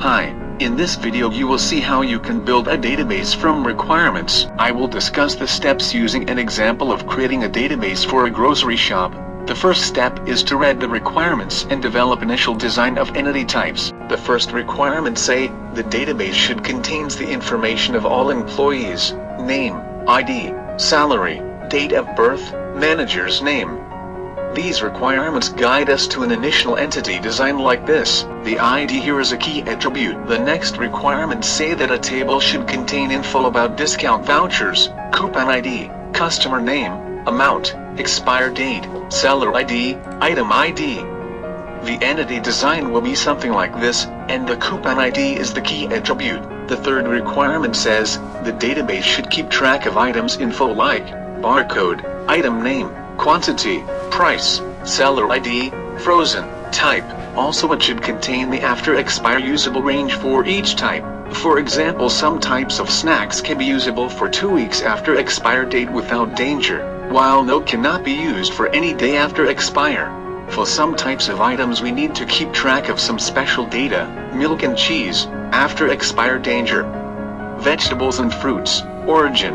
Hi, in this video you will see how you can build a database from requirements. I will discuss the steps using an example of creating a database for a grocery shop. The first step is to read the requirements and develop initial design of entity types. The first requirements say, the database should contains the information of all employees, name, ID, salary, date of birth, manager's name. These requirements guide us to an initial entity design like this. The ID here is a key attribute. The next requirements say that a table should contain info about discount vouchers, coupon ID, customer name, amount, expire date, seller ID, item ID. The entity design will be something like this, and the coupon ID is the key attribute. The third requirement says, the database should keep track of items info like barcode, item name, quantity, price, seller ID, frozen, type. Also it should contain the after expire usable range for each type. For example, some types of snacks can be usable for 2 weeks after expire date without danger, while no cannot be used for any day after expire. For some types of items we need to keep track of some special data, milk and cheese, after expire danger. Vegetables and fruits, origin.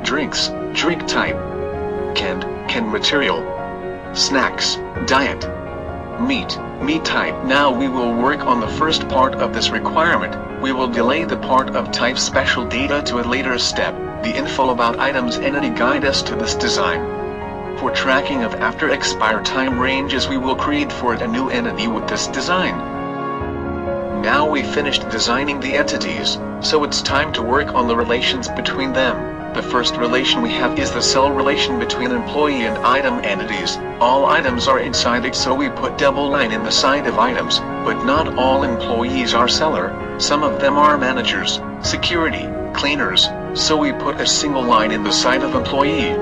Drinks, drink type. Can material. Snacks, diet. Meat type. Now we will work on the first part of this requirement. We will delay the part of type special data to a later step. The info about items entity guide us to this design. For tracking of after expire time ranges we will create for it a new entity with this design. Now we finished designing the entities, so it's time to work on the relations between them. The first relation we have is the cell relation between employee and item entities. All items are inside it, so we put double line in the side of items, but not all employees are seller. Some of them are managers, security, cleaners, so we put a single line in the side of employee.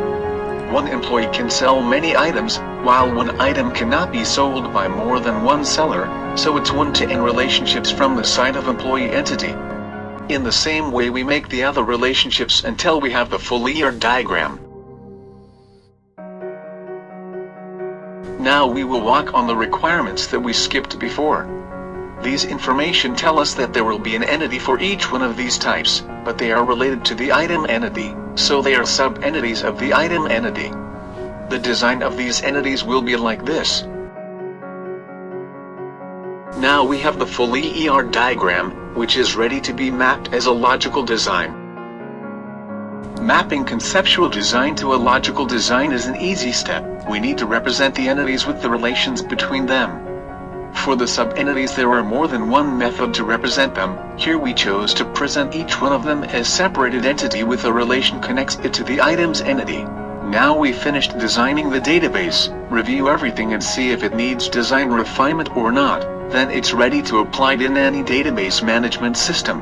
One employee can sell many items, while one item cannot be sold by more than one seller, so it's one-to-n relationships from the side of employee entity. In the same way we make the other relationships until we have the full ER diagram. Now we will walk on the requirements that we skipped before. These information tell us that there will be an entity for each one of these types, but they are related to the item entity, so they are sub-entities of the item entity. The design of these entities will be like this. Now we have the full ER diagram, which is ready to be mapped as a logical design. Mapping conceptual design to a logical design is an easy step. We need to represent the entities with the relations between them. For the sub-entities there are more than one method to represent them. Here we chose to present each one of them as separated entity with a relation connects it to the item's entity. Now we finished designing the database. Review everything and see if it needs design refinement or not. Then it's ready to apply it in any database management system.